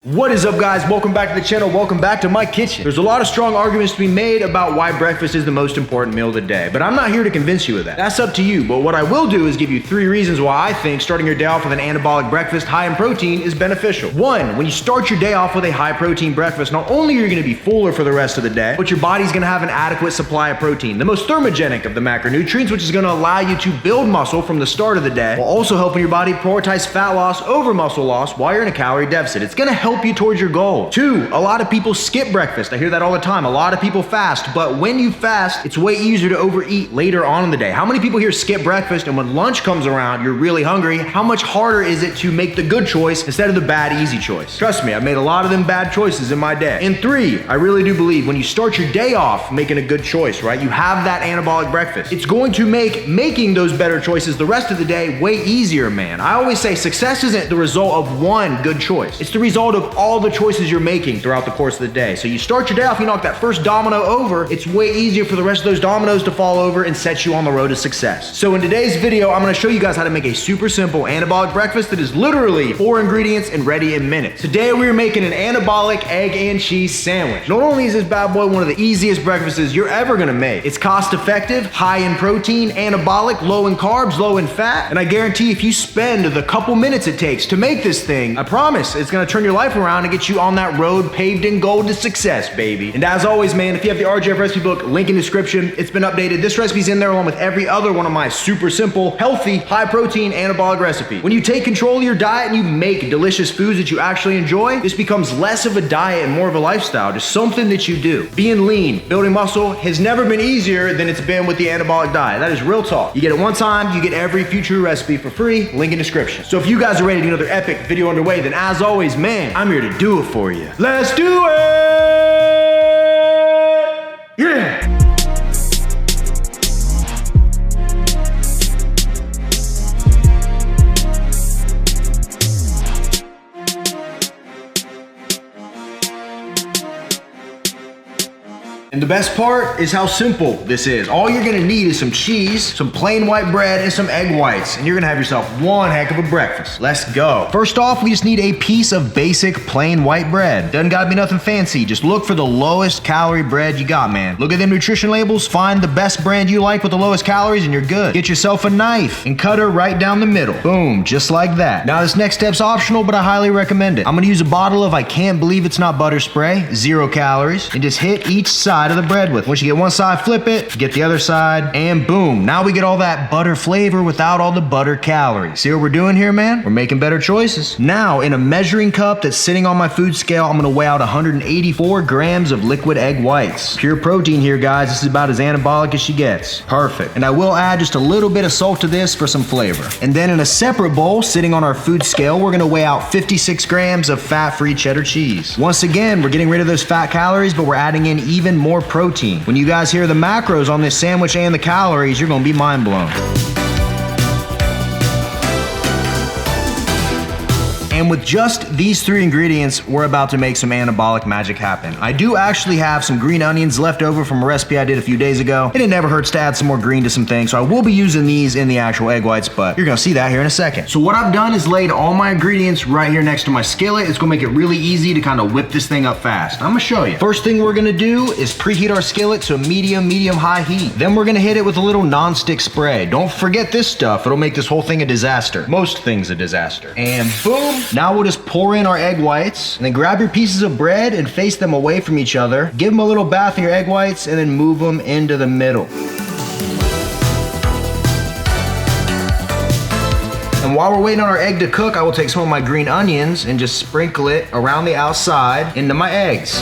What is up, guys? Welcome back to the channel. Welcome back to my kitchen. There's a lot of strong arguments to be made about why breakfast is the most important meal of the day, but I'm not here to convince you of that. That's up to you, but what I will do is give you 3 reasons why I think starting your day off with an anabolic breakfast high in protein is beneficial. 1, when you start your day off with a high protein breakfast, not only are you gonna be fuller for the rest of the day, but your body's gonna have an adequate supply of protein, the most thermogenic of the macronutrients, which is gonna allow you to build muscle from the start of the day, while also helping your body prioritize fat loss over muscle loss while you're in a calorie deficit. It's gonna help you towards your goal. 2, a lot of people skip breakfast. I hear that all the time. A lot of people fast, but when you fast, it's way easier to overeat later on in the day. How many people here skip breakfast and when lunch comes around, you're really hungry? How much harder is it to make the good choice instead of the bad, easy choice? Trust me, I've made a lot of them bad choices in my day. And 3, I really do believe when you start your day off making a good choice, right? You have that anabolic breakfast. It's going to make making those better choices the rest of the day way easier, man. I always say success isn't the result of one good choice. It's the result of all the choices you're making throughout the course of the day. So you start your day off, you knock that first domino over, it's way easier for the rest of those dominoes to fall over and set you on the road to success. So in today's video, I'm gonna show you guys how to make a super simple anabolic breakfast that is literally 4 ingredients and ready in minutes. Today we are making an anabolic egg and cheese sandwich. Not only is this bad boy one of the easiest breakfasts you're ever gonna make, it's cost effective, high in protein, anabolic, low in carbs, low in fat, and I guarantee if you spend the couple minutes it takes to make this thing, I promise it's gonna turn your life around and get you on that road paved in gold to success, baby. And as always, man, if you have the RGF recipe book, link in description. It's been updated. This recipe's in there along with every other one of my super simple, healthy, high protein, anabolic recipe. When you take control of your diet and you make delicious foods that you actually enjoy, this becomes less of a diet and more of a lifestyle, just something that you do. Being lean, building muscle has never been easier than it's been with the anabolic diet. That is real talk. You get it one time, you get every future recipe for free, link in description. So if you guys are ready to get another epic video underway, then as always, man, I'm here to do it for you. Let's do it! Yeah! And the best part is how simple this is. All you're gonna need is some cheese, some plain white bread, and some egg whites, and you're gonna have yourself one heck of a breakfast. Let's go. First off, we just need a piece of basic plain white bread. Doesn't gotta be nothing fancy. Just look for the lowest calorie bread you got, man. Look at them nutrition labels, find the best brand you like with the lowest calories, and you're good. Get yourself a knife and cut her right down the middle. Boom, just like that. Now this next step's optional, but I highly recommend it. I'm gonna use a bottle of I can't believe it's not butter spray, 0 calories, and just hit each side of the bread with. Once you get one side, flip it, get the other side, and boom. Now we get all that butter flavor without all the butter calories. See what we're doing here, man? We're making better choices. Now, in a measuring cup that's sitting on my food scale, I'm gonna weigh out 184 grams of liquid egg whites. Pure protein here, guys. This is about as anabolic as she gets. Perfect. And I will add just a little bit of salt to this for some flavor. And then in a separate bowl, sitting on our food scale, we're gonna weigh out 56 grams of fat-free cheddar cheese. Once again, we're getting rid of those fat calories, but we're adding in even more protein. When you guys hear the macros on this sandwich and the calories, you're gonna be mind blown. And with just these 3 ingredients, we're about to make some anabolic magic happen. I do actually have some green onions left over from a recipe I did a few days ago, and it never hurts to add some more green to some things, so I will be using these in the actual egg whites, but you're gonna see that here in a second. So what I've done is laid all my ingredients right here next to my skillet. It's gonna make it really easy to kind of whip this thing up fast. I'm gonna show you. First thing we're gonna do is preheat our skillet to medium-high heat. Then we're gonna hit it with a little non-stick spray. Don't forget this stuff. It'll make this whole thing a disaster. Most things a disaster. And boom. Now we'll just pour in our egg whites, and then grab your pieces of bread and face them away from each other. Give them a little bath in your egg whites, and then move them into the middle. And while we're waiting on our egg to cook, I will take some of my green onions and just sprinkle it around the outside into my eggs.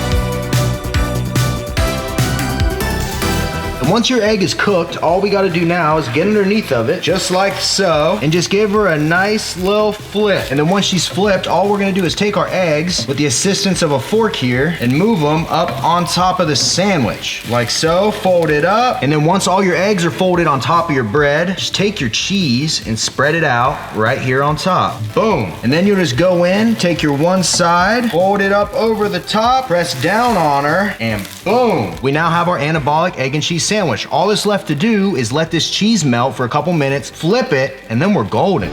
Once your egg is cooked, all we gotta do now is get underneath of it, just like so, and just give her a nice little flip. And then once she's flipped, all we're gonna do is take our eggs with the assistance of a fork here and move them up on top of the sandwich, like so, fold it up. And then once all your eggs are folded on top of your bread, just take your cheese and spread it out right here on top. Boom. And then you'll just go in, take your one side, fold it up over the top, press down on her, and boom. We now have our anabolic egg and cheese sandwich. All that's left to do is let this cheese melt for a couple minutes, flip it, and then we're golden.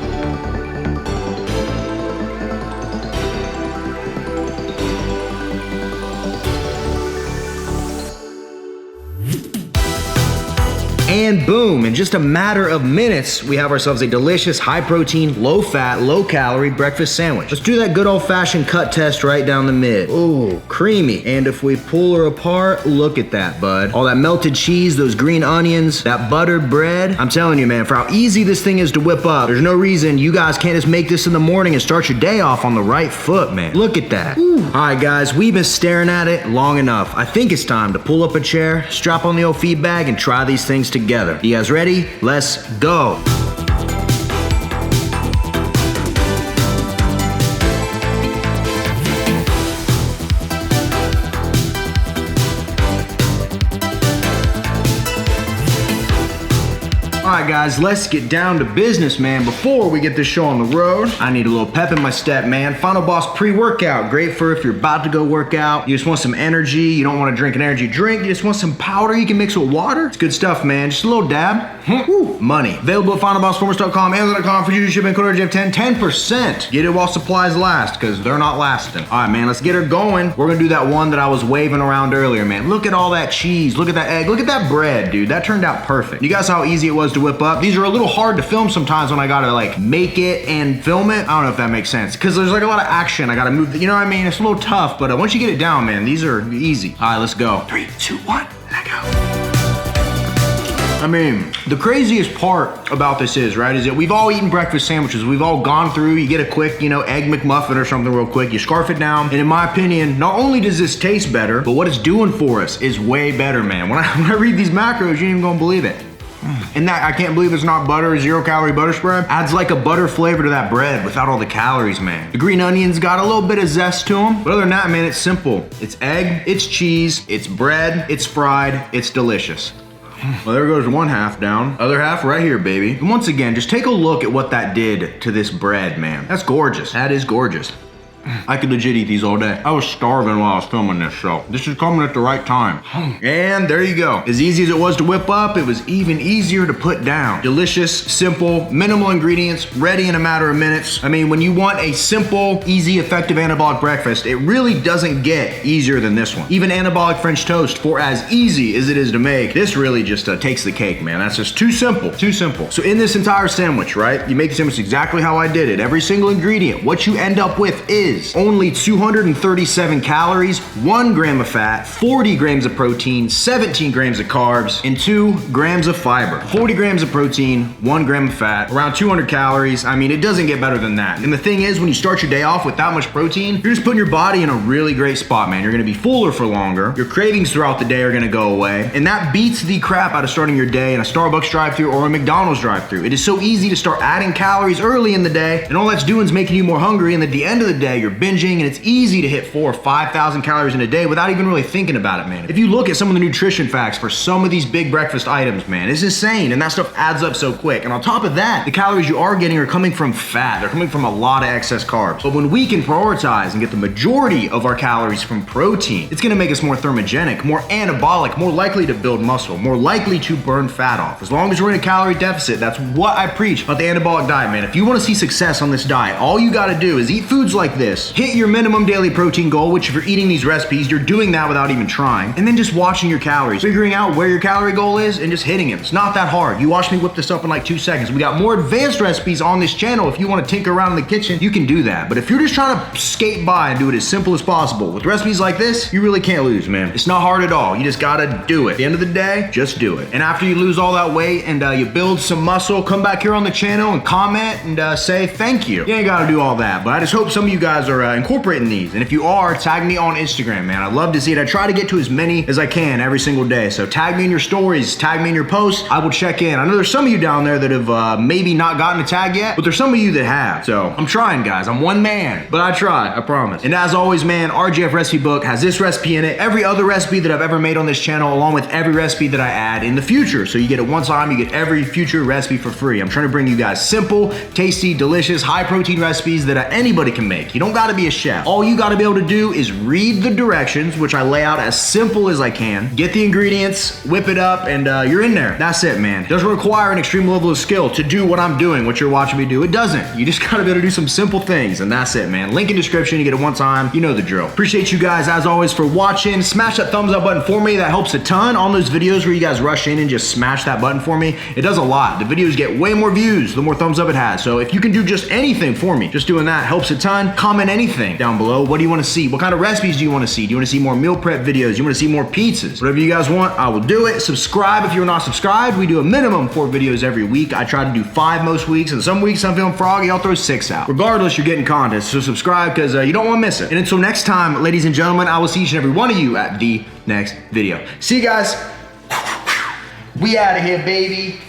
and boom, in just a matter of minutes, we have ourselves a delicious, high protein, low fat, low calorie breakfast sandwich. Let's do that good old fashioned cut test right down the mid. Ooh, creamy. And if we pull her apart, look at that, bud. All that melted cheese, those green onions, that buttered bread. I'm telling you, man, for how easy this thing is to whip up, there's no reason you guys can't just make this in the morning and start your day off on the right foot, man. Look at that. Ooh. All right, guys, we've been staring at it long enough. I think it's time to pull up a chair, strap on the old feed bag, and try these things together. You guys ready? Let's go. Alright guys, let's get down to business, man. Before we get this show on the road, I need a little pep in my step, man. Final Boss pre-workout. Great for if you're about to go work out. You just want some energy. You don't want to drink an energy drink. You just want some powder you can mix with water. It's good stuff, man. Just a little dab. Woo. Money. Available at finalbossformers.com, Amazon.com, for you shipping, code RGF10, 10%. Get it while supplies last, because they're not lasting. Alright, man, let's get her going. We're gonna do that one that I was waving around earlier, man. Look at all that cheese. Look at that egg. Look at that bread, dude. That turned out perfect. You guys saw how easy it was to whip up. These are a little hard to film sometimes when I gotta like make it and film it. I don't know if that makes sense, because there's like a lot of action. I gotta move, you know what I mean? It's a little tough, but once you get it down, man, these are easy. All right, let's go. 3, 2, 1, let go. I mean, the craziest part about this is that we've all eaten breakfast sandwiches. We've all gone through, you get a quick, egg McMuffin or something real quick, you scarf it down, and in my opinion, not only does this taste better, but what it's doing for us is way better, man. When I read these macros, you ain't even gonna believe it. And that, I can't believe it's not butter, 0-calorie butter spread. Adds like a butter flavor to that bread without all the calories, man. The green onions got a little bit of zest to them. But other than that, man, it's simple. It's egg, it's cheese, it's bread, it's fried, it's delicious. Well, there goes one half down. Other half right here, baby. And once again, just take a look at what that did to this bread, man. That's gorgeous. That is gorgeous. I could legit eat these all day. I was starving while I was filming this show. This is coming at the right time. And there you go. As easy as it was to whip up, it was even easier to put down. Delicious, simple, minimal ingredients, ready in a matter of minutes. I mean, when you want a simple, easy, effective anabolic breakfast, it really doesn't get easier than this one. Even anabolic French toast, for as easy as it is to make, this really just takes the cake, man. That's just too simple, too simple. So in this entire sandwich, right, you make the sandwich exactly how I did it. Every single ingredient, what you end up with is only 237 calories, 1 gram of fat, 40 grams of protein, 17 grams of carbs, and 2 grams of fiber. 40 grams of protein, 1 gram of fat, around 200 calories. I mean, it doesn't get better than that. And the thing is, when you start your day off with that much protein, you're just putting your body in a really great spot, man. You're gonna be fuller for longer. Your cravings throughout the day are gonna go away. And that beats the crap out of starting your day in a Starbucks drive-thru or a McDonald's drive-thru. It is so easy to start adding calories early in the day, and all that's doing is making you more hungry, and at the end of the day, you're binging, and it's easy to hit 4,000 or 5,000 calories in a day without even really thinking about it, man. If you look at some of the nutrition facts for some of these big breakfast items, man, it's insane, and that stuff adds up so quick. And on top of that, the calories you are getting are coming from fat. They're coming from a lot of excess carbs. But when we can prioritize and get the majority of our calories from protein, it's gonna make us more thermogenic, more anabolic, more likely to build muscle, more likely to burn fat off. As long as we're in a calorie deficit, that's what I preach about the anabolic diet, man. If you wanna see success on this diet, all you gotta do is eat foods like this, hit your minimum daily protein goal, which if you're eating these recipes, you're doing that without even trying, and then just watching your calories, figuring out where your calorie goal is and just hitting it. It's not that hard. You watch me whip this up in like 2 seconds. We got more advanced recipes on this channel. If you want to tinker around in the kitchen, you can do that. But if you're just trying to skate by and do it as simple as possible with recipes like this, you really can't lose, man. It's not hard at all. You just gotta do it. At the end of the day, just do it. And after you lose all that weight and you build some muscle, come back here on the channel and comment and say thank you. You ain't gotta do all that, but I just hope some of you guys are incorporating these. And if you are, tag me on Instagram, man. I'd love to see it. I try to get to as many as I can every single day. So tag me in your stories, tag me in your posts. I will check in. I know there's some of you down there that have maybe not gotten a tag yet, but there's some of you that have. So I'm trying, guys. I'm one man, but I try, I promise. And as always, man, RGF Recipe Book has this recipe in it, every other recipe that I've ever made on this channel, along with every recipe that I add in the future. So you get it one time, you get every future recipe for free. I'm trying to bring you guys simple, tasty, delicious, high protein recipes that anybody can make. You don't gotta be a chef. All you gotta be able to do is read the directions, which I lay out as simple as I can, get the ingredients, whip it up, and you're in there. That's it, man. It doesn't require an extreme level of skill to do what I'm doing, what you're watching me do. It doesn't. You just gotta be able to do some simple things, and that's it, man. Link in description, you get it one time. You know the drill. Appreciate you guys, as always, for watching. Smash that thumbs up button for me. That helps a ton on those videos where you guys rush in and just smash that button for me. It does a lot. The videos get way more views the more thumbs up it has. So if you can do just anything for me, just doing that helps a ton. Comment anything down below. What do you want to see? What kind of recipes do you want to see? Do you want to see more meal prep videos? Do you want to see more pizzas? Whatever you guys want, I will do it. Subscribe if you're not subscribed. We do a minimum 4 videos every week. I try to do 5 most weeks, and some weeks I'm feeling froggy, I'll throw 6 out. Regardless, you're getting content, so subscribe because you don't want to miss it. And until next time, ladies and gentlemen, I will see each and every one of you at the next video. See you guys. We out of here, baby.